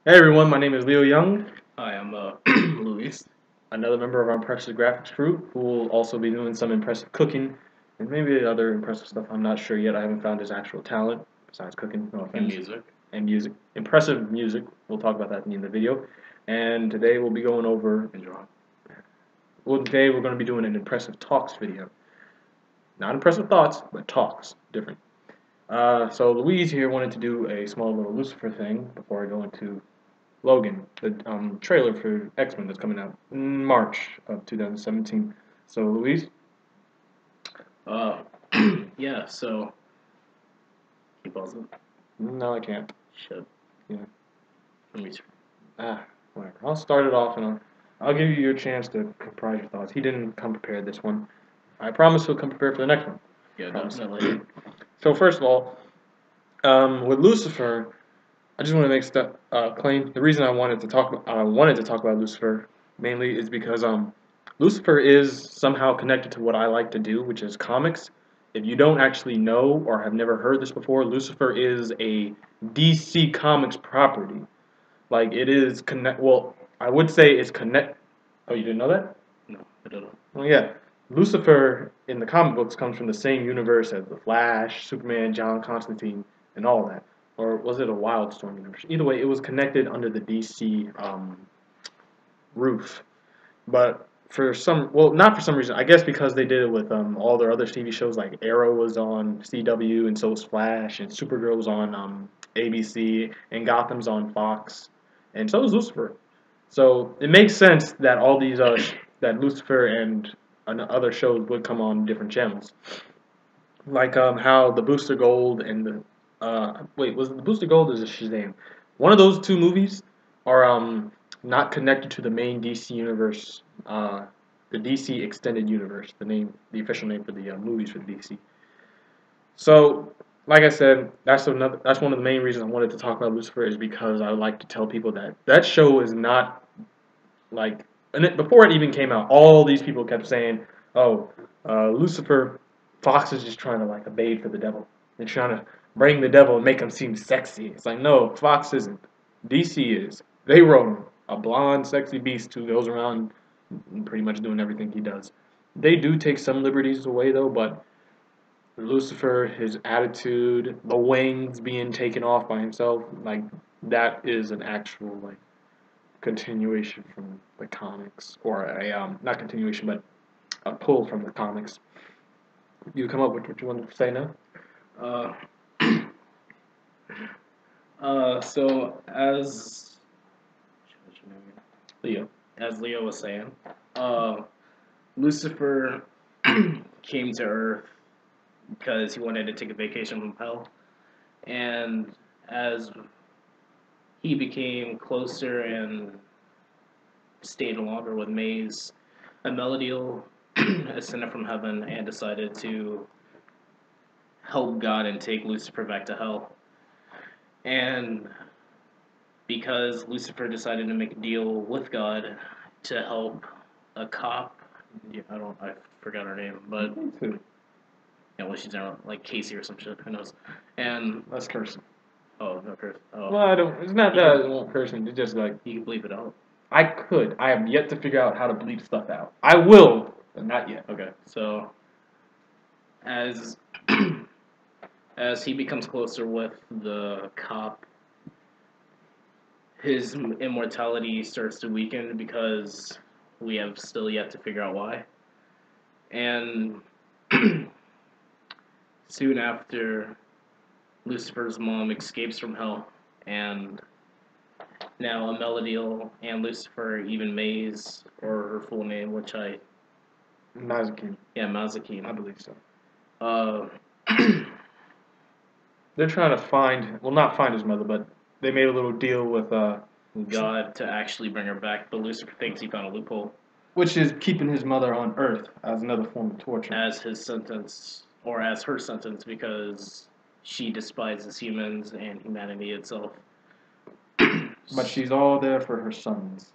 Hey everyone, my name is Leo Young, Hi, I'm Luis. another member of our impressive graphics crew, who will also be doing some impressive cooking and maybe other impressive stuff. I'm not sure yet. I haven't found his actual talent besides cooking. No In offense. music. And music, impressive music. We'll talk about that at the end of the video. And today we'll be going over. Enjoy. Well, today we're going to be doing an impressive talks video. Not impressive thoughts, but talks. Different. So Louise here wanted to do a small little Lucifer thing before I go into Logan, the trailer for X-Men that's coming out in March of 2017. So, Louise? Uh, yeah. So, keep pausing. No, I can't. Shit. Yeah. Let me. Whatever. I'll start it off and I'll give you your chance to comprise your thoughts. He didn't come prepared this one. I promise he'll come prepared for the next one. Yeah, Promise. definitely. So, first of all, with Lucifer, I just want to make claim. The reason I wanted to talk about Lucifer mainly is because Lucifer is somehow connected to what I like to do, which is comics. If you don't actually know or have never heard this before, Lucifer is a DC Comics property. Like it is connect. Well, I would say it's connect. Oh, you didn't know that? No, I don't know. Well, yeah. Lucifer in the comic books comes from the same universe as the Flash, Superman, John Constantine, and all that. Or was it a Wildstorm universe? Either way, it was connected under the DC roof. But for some, well, not for some reason. I guess because they did it with all their other TV shows, like Arrow was on CW, and so was Flash, and Supergirl was on ABC, and Gotham's on Fox, and so is Lucifer. So it makes sense that all these that Lucifer and other shows would come on different channels, like how the Booster Gold and the wait, was it the Booster Gold or is it Shazam? One of those two movies are not connected to the main DC universe, the DC extended universe, the official name for the movies for the DC. So, like I said, that's one of the main reasons I wanted to talk about Lucifer is because I like to tell people that that show is not like, and before it even came out, all these people kept saying, "Oh, Lucifer, Fox is just trying to like obey for the devil. They're trying to bring the devil and make him seem sexy." It's like, no, Fox isn't. DC is. They wrote him, a blonde, sexy beast who goes around pretty much doing everything he does. They do take some liberties away though, but Lucifer, his attitude, the wings being taken off by himself, like that is an actual like continuation from the comics, or a not continuation, but a pull from the comics. You come up with what you want to say now? Uh, so Leo. as Leo was saying, Lucifer came to Earth because he wanted to take a vacation from hell, and as he became closer and stayed longer with Maze, a Melodiel ascended from heaven and decided to help God and take Lucifer back to hell. And because Lucifer decided to make a deal with God to help a cop, yeah, I forgot her name, but yeah, well, she's not like Casey or some shit. Who knows? And That's cursing. oh, no curse. Oh, Well, I don't. It's not that I won't cursing. It's just like you can bleep it out. I could. I have yet to figure out how to bleep stuff out. I will, but not yet. Okay, so as as he becomes closer with the cop, his immortality starts to weaken because we have still yet to figure out why. And soon after, Lucifer's mom escapes from hell, and now Ameladiel and Lucifer, even Maze, or her full name, which Mazikeen, I Mazikeen, believe so. uh, They're trying to find, well, not find his mother, but they made a little deal with God to actually bring her back, but Lucifer thinks he found a loophole which is keeping his mother on Earth as another form of torture. as his sentence, or as her sentence, because she despises humans and humanity itself. But she's all there for her sons.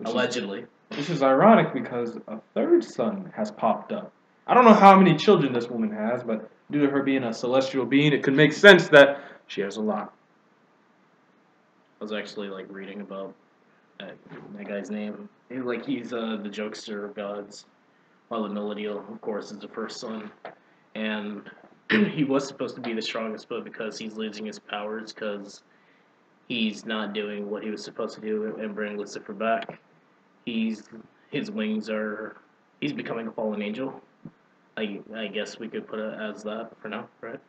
Allegedly. Which is ironic because a third son has popped up. I don't know how many children this woman has, but due to her being a celestial being, it could make sense that she has a lot. I was actually like reading about that guy's name. He's the jokester of gods. While the Millennial, of course, is the first son, and he was supposed to be the strongest, but because he's losing his powers, because he's not doing what he was supposed to do and bring Lucifer back, he's his wings are he's becoming a fallen angel. I guess we could put it as that for now, right?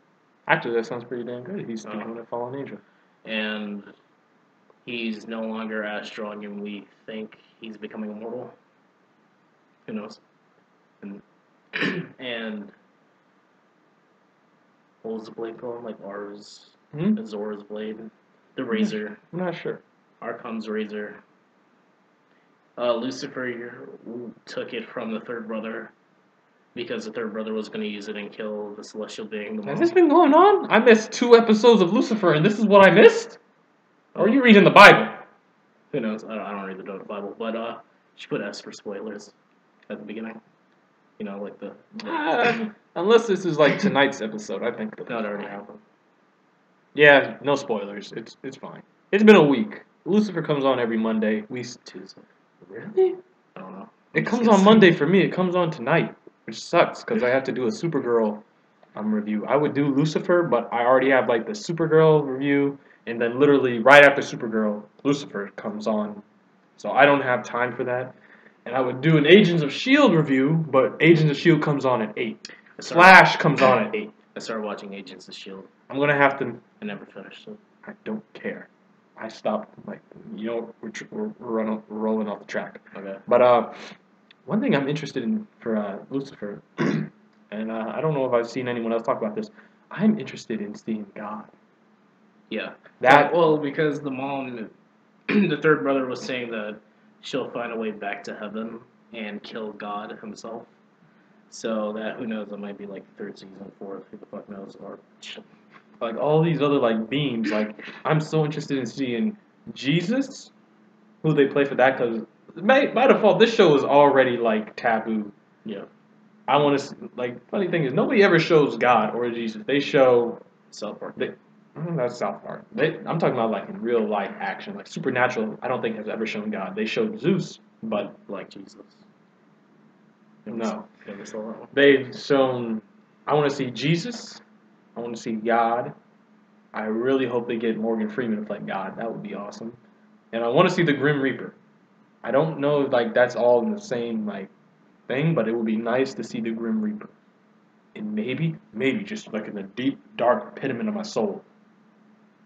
Actually, that sounds pretty damn good. He's becoming a fallen angel. And he's no longer as strong, and we think he's becoming immortal. Who knows? And and what was the blade called? Like Ars, Azor's blade, the razor. I'm not sure. Archon's razor. Lucifer took it from the third brother because the third brother was going to use it and kill the celestial being. The Has this been going on? I missed 2 episodes of Lucifer, and this is what I missed? Or are you reading the Bible? Who knows? I don't read the Bible, but she put S for spoilers at the beginning. You know, like the unless this is like tonight's episode, I think that already happened. Yeah, no spoilers. It's fine. It's been a week. Lucifer comes on every Monday. Tuesday. Really? I don't know. It comes on Monday for me. It comes on tonight, which sucks because I have to do a Supergirl review. I would do Lucifer, but I already have like the Supergirl review, and then literally right after Supergirl, Lucifer comes on. So I don't have time for that. And I would do an Agents of S.H.I.E.L.D. review, but Agents of S.H.I.E.L.D. comes on at 8. Flash comes on at 8. I started watching Agents of S.H.I.E.L.D. I'm going to have to... I never finished it. I don't care. I stopped, like, we're rolling off the track. Okay. But one thing I'm interested in for Lucifer, and I don't know if I've seen anyone else talk about this, I'm interested in seeing God. Yeah. Because the mom, the third brother was saying that she'll find a way back to heaven and kill God himself. So that, who knows, it might be like third season, fourth, who the fuck knows, or like all these other like beings. Like I'm so interested in seeing Jesus, who they play for that, because by default this show is already like taboo. Yeah. I want to funny thing is nobody ever shows God or Jesus. They show South Park. That's South Park. I'm talking about like in real life action, like Supernatural. I don't think has ever shown God. They showed Zeus, but like Jesus. No, they've shown. I want to see Jesus. I want to see God. I really hope they get Morgan Freeman to play God. That would be awesome. And I want to see the Grim Reaper. I don't know if like that's all in the same like thing, but it would be nice to see the Grim Reaper. And maybe just like in the deep, dark pediment of my soul.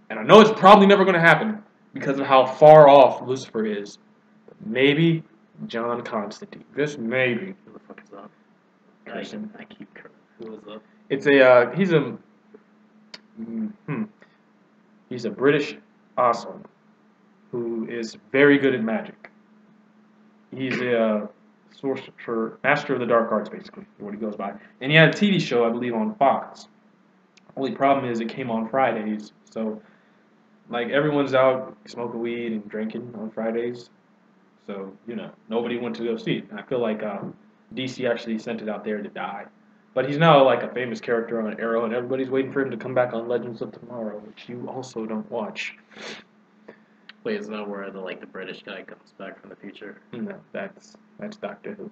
And I know it's probably never going to happen because of how far off Lucifer is. But maybe John Constantine. Just maybe. Who the fuck is that? I keep cursing. Who is that? It's he's a British asshole who is very good at magic. He's a sorcerer, master of the dark arts, basically, what he goes by. And he had a TV show, I believe, on Fox. Only problem is it came on Fridays, so like everyone's out smoking weed and drinking on Fridays. So, nobody went to go see it. And I feel like DC actually sent it out there to die. But he's now like a famous character on Arrow, and everybody's waiting for him to come back on Legends of Tomorrow, which you also don't watch. Wait, is that where the British guy comes back from the future? No, that's Doctor Who.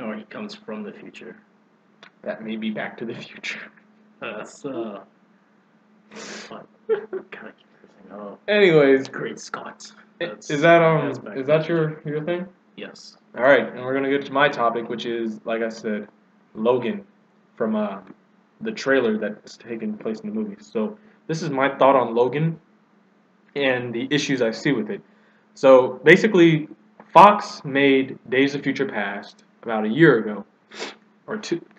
Or he comes from the future. That may be Back to the Future. That's God, I keep cursing. Oh. Anyways, Great Scott. Is that your thing? Yes. All right, and we're gonna get to my topic, which is, like I said, Logan, from the trailer that's taking place in the movie. So this is my thought on Logan and the issues I see with it. So basically, Fox made Days of Future Past about a year ago,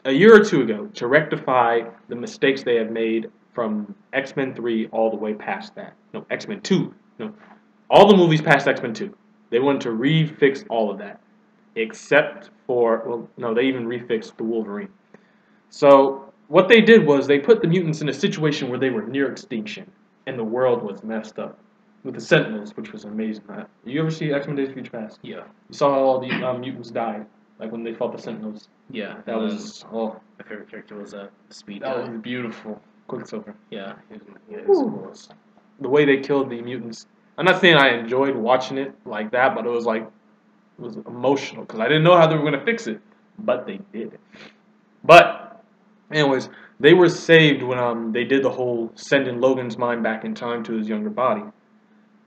a year or two ago, to rectify the mistakes they had made from X-Men 3 all the way past that. No, X-Men 2. No, all the movies past X-Men 2. They wanted to refix all of that. Except for, they even refixed the Wolverine. So what they did was they put the mutants in a situation where they were near extinction, and the world was messed up. With the Sentinels, which was amazing. You ever see X-Men Days of Future Past? Yeah. You saw how all the mutants died, like when they fought the Sentinels. Yeah. That was, my favorite character was Speed. That was beautiful. Quicksilver. Yeah. He was cool. the way they killed the mutants. I'm not saying I enjoyed watching it like that, but it was like it was emotional because I didn't know how they were gonna fix it, but they did. But anyways, they were saved when they did the whole sending Logan's mind back in time to his younger body,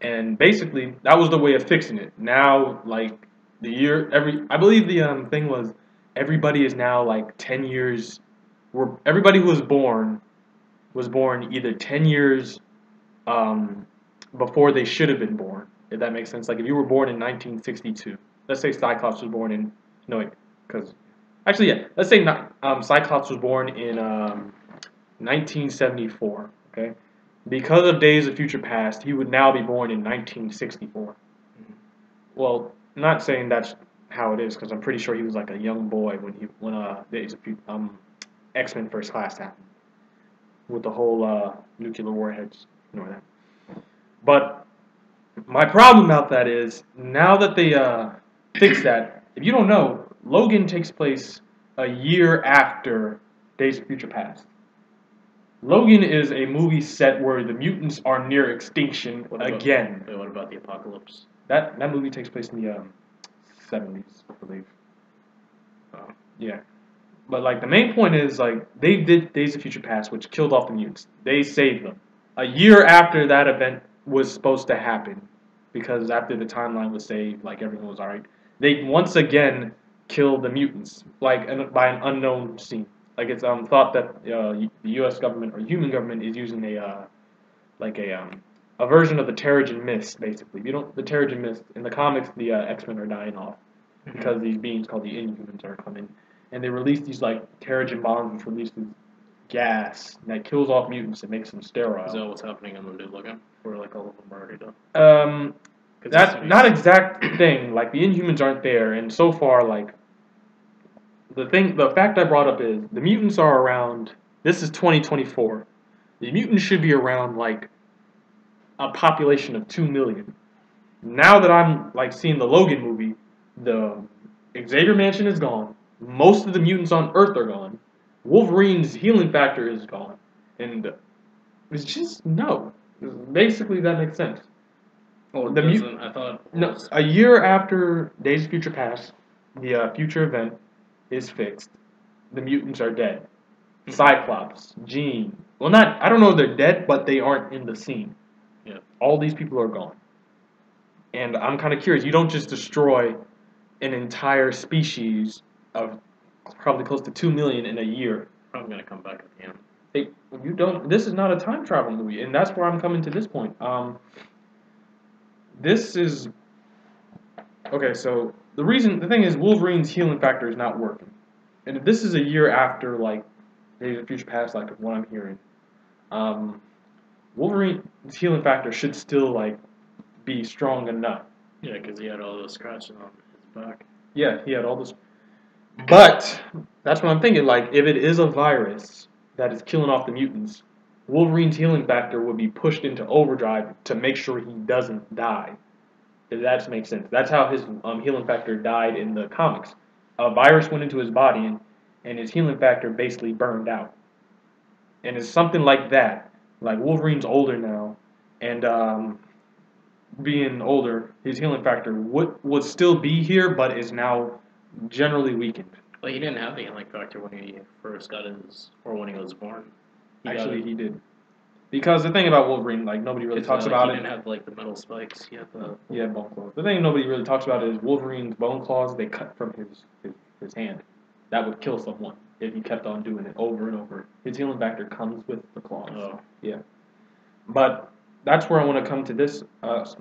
and basically that was the way of fixing it. Now, like the year I believe the thing was everybody is now like 10 years. Everybody who was born either 10 years um, before they should have been born. If that makes sense. Like if you were born in 1962, let's say Cyclops was born in no wait, because actually yeah, let's say not, Cyclops was born in 1974. Okay, because of Days of Future Past, he would now be born in 1964. Well, not saying that's how it is, because I'm pretty sure he was like a young boy when Days of X-Men First Class happened with the whole nuclear warheads. Ignore that. But my problem about that is now that they fixed that, if you don't know, Logan takes place a year after Days of Future Past. Logan is a movie set where the mutants are near extinction again. Wait, what about the apocalypse? That movie takes place in the 70s, I believe. Yeah. But like the main point is like they did Days of Future Past, which killed off the mutants. They saved them. A year after that event was supposed to happen, because after the timeline was saved, like everything was alright. They once again killed the mutants, like by an unknown scene. Like it's thought that the U.S. government or human government is using a version of the Terrigen Mist, basically. You don't the Terrigen Mist in the comics, the X-Men are dying off because these beings called the Inhumans are coming, and they release these like Terrigen bombs, which release this gas that kills off mutants and makes them sterile. Is that what's happening in the new Logan? Where like all of them are already done? That's not exact thing. Like the Inhumans aren't there, and so far, like the fact I brought up is the mutants are around. This is 2024. The mutants should be around like a population of 2 million. Now that I'm like seeing the Logan movie, the Xavier Mansion is gone. Most of the mutants on Earth are gone. Wolverine's healing factor is gone, and it's just no. Basically, that makes sense. Oh, I thought. No, a year after Days of Future Past, the future event is fixed. The mutants are dead. Cyclops, Jean. Well, not. I don't know if they're dead, but they aren't in the scene. Yeah. All these people are gone. And I'm kind of curious. You don't just destroy an entire species of probably close to 2 million in a year. Probably gonna come back at the end. You don't. This is not a time travel movie, and that's where I'm coming to this point. This is okay. So the thing is, Wolverine's healing factor is not working, and if this is a year after like Days of Future Past, like what I'm hearing, Wolverine's healing factor should still like be strong enough. Yeah, because he had all those scratches on his back. Yeah, he had all this. But that's what I'm thinking. Like, if it is a virus that is killing off the mutants, Wolverine's healing factor would be pushed into overdrive to make sure he doesn't die. If that makes sense. That's how his healing factor died in the comics. A virus went into his body, and his healing factor basically burned out. And it's something like that. Like, Wolverine's older now, and being older, his healing factor would still be here, but is now generally weakened. Well, he didn't have the healing factor when he first got when he was born. He did. Because the thing about Wolverine, like nobody really talks about it. He didn't have like the metal spikes. He had bone claws. The thing nobody really talks about is Wolverine's bone claws. They cut from his hand. That would kill someone if he kept on doing it over and over. His healing factor comes with the claws. Oh. Yeah. But that's where I want to come to this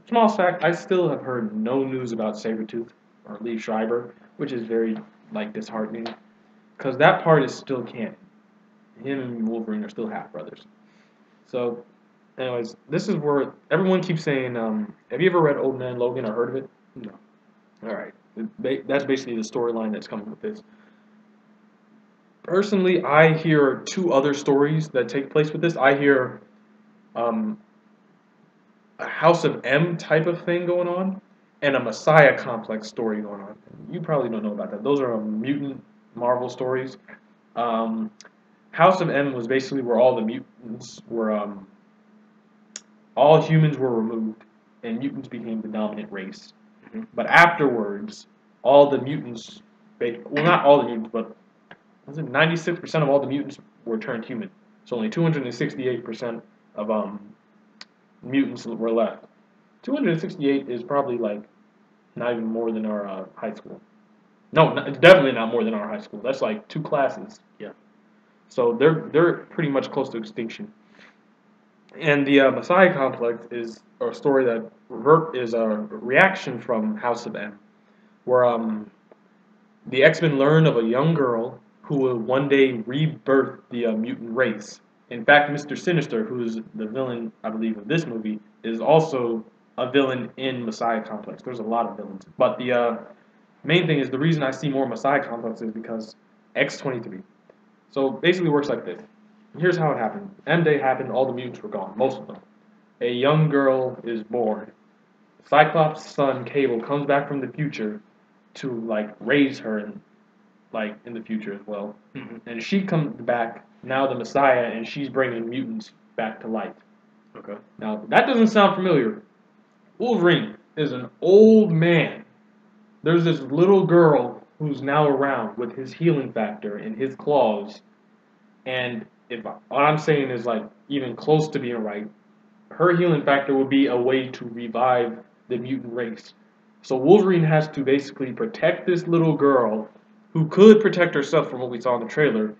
small fact. I still have heard no news about Sabretooth or Lee Schreiber, which is very like disheartening, because that part is still canon. Him and Wolverine are still half brothers. So, anyways, this is where everyone keeps saying, have you ever read Old Man Logan or heard of it? No. Alright. That's basically the storyline that's coming with this. Personally, I hear two other stories that take place with this. I hear a House of M type of thing going on, and a Messiah complex story going on. You probably don't know about that. Those are mutant Marvel stories. House of M was basically where all the mutants were all humans were removed, and mutants became the dominant race. But afterwards, all the mutants, well, not all the mutants, but was it 96% of all the mutants were turned human. So only 268% of mutants were left. 268 is probably like not even more than our high school. No, definitely not more than our high school. That's like 2 classes. Yeah. So they're pretty much close to extinction. And the Messiah Complex is a story that is a reaction from House of M, where the X-Men learn of a young girl who will one day rebirth the mutant race. In fact, Mr. Sinister, who is the villain, I believe, of this movie, is also a villain in Messiah Complex. There's a lot of villains. But the main thing is the reason I see more Messiah Complex is because X-23. So basically it works like this. Here's how it happened. M-Day happened, all the mutants were gone, most of them. A young girl is born. Cyclops' son, Cable, comes back from the future to, like, raise her in the future as well. And she comes back, now the Messiah, and she's bringing mutants back to life. Okay. Now, that doesn't sound familiar. Wolverine is an old man. There's this little girl who's now around with his healing factor in his claws. And if what I'm saying is like even close to being right, her healing factor would be a way to revive the mutant race. So Wolverine has to basically protect this little girl who could protect herself from what we saw in the trailer.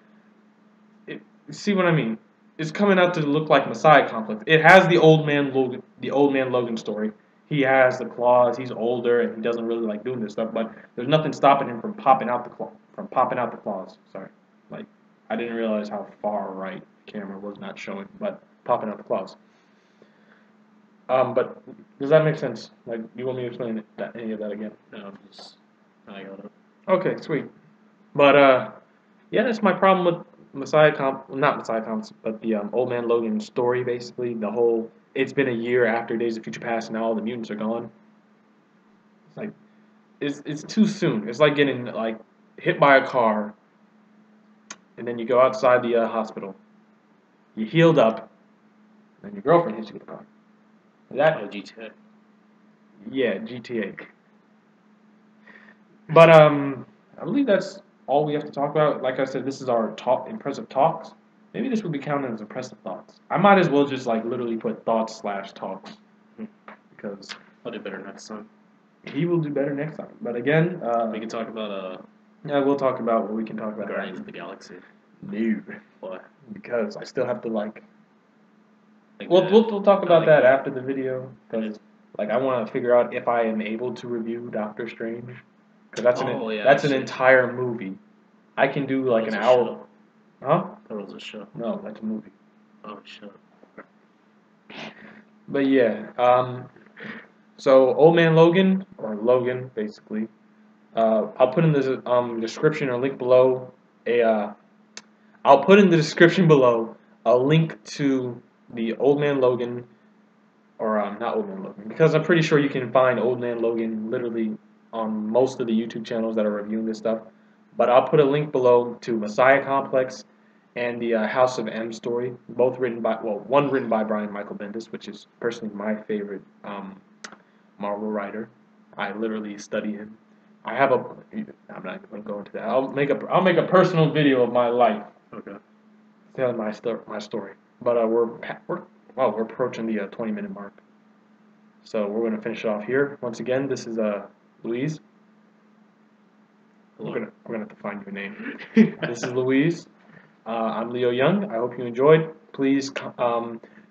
See what I mean? It's coming out to look like Messiah Complex. It has the old man Logan story. He has the claws. He's older and he doesn't really like doing this stuff. But there's nothing stopping him from popping out the claws. Sorry, like I didn't realize how far right the camera was not showing, but popping out the claws. But does that make sense? Like, you want me to explain any of that again? No, I got it. Okay, sweet. But yeah, that's my problem with not Messiah Comps, but the Old Man Logan story. Basically, the whole it's been a year after Days of Future Past, and now all the mutants are gone. It's like it's too soon. It's like getting like hit by a car, and then you go outside the hospital. You healed up, and your girlfriend hits you with a car. GTA. Yeah, GTA. But I believe that's all we have to talk about. Like I said, this is our impressive talks. Maybe this would be counted as impressive thoughts. I might as well just like literally put thoughts/talks because I'll do better next time. He will do better next time. But again, we can talk about yeah, we'll talk about what we can talk about. Guardians of the Galaxy. No. Why? Because I still have to like. We'll talk about that after the video because like I want to figure out if I am able to review Doctor Strange because that's an entire movie. I can do like an hour. Show. Huh? That was a show. No, that's a movie. Oh, shit. But yeah, so Old Man Logan or Logan basically. I'll put in the description or link below I'll put in the description below a link to the Old Man Logan, or not Old Man Logan, because I'm pretty sure you can find Old Man Logan literally on most of the YouTube channels that are reviewing this stuff. But I'll put a link below to Messiah Complex and the House of M story, both written by, one written by Brian Michael Bendis, which is personally my favorite Marvel writer. I literally study him. I'm not going to go into that. I'll make a personal video of my life. Okay. Telling my story. But we're approaching the 20-minute mark. So we're going to finish it off here. Once again, this is Louise. We're gonna have to find you a name. This is Louise. I'm Leo Young. I hope you enjoyed. Please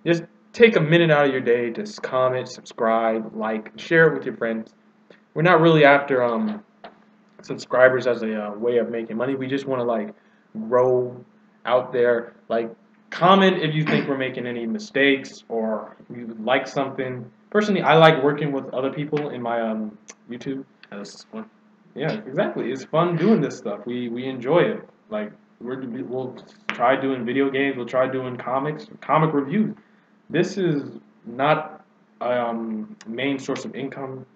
just take a minute out of your day to comment, subscribe, like, share it with your friends. We're not really after subscribers as a way of making money. We just want to like grow out there. Like, comment if you think we're making any mistakes or you would like something. Personally, I like working with other people in my YouTube. Yeah, this is fun. Yeah, exactly. It's fun doing this stuff. We enjoy it. Like we'll try doing video games. We'll try doing comic reviews. This is not a main source of income,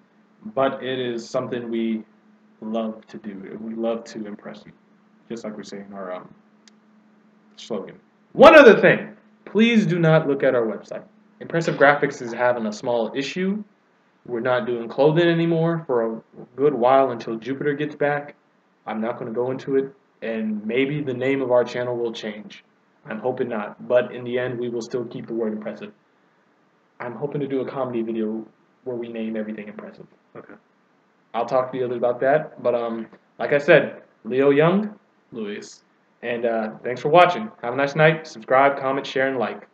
but it is something we love to do. We love to impress you, just like we say in our slogan. One other thing, please do not look at our website. Impressive Graphics is having a small issue. We're not doing clothing anymore for a good while until Jupiter gets back. I'm not going to go into it, and maybe the name of our channel will change. I'm hoping not, but in the end, we will still keep the word impressive. I'm hoping to do a comedy video where we name everything impressive. Okay. I'll talk to the others about that, but like I said, Leo Young, Luis. and thanks for watching. Have a nice night. Subscribe, comment, share, and like.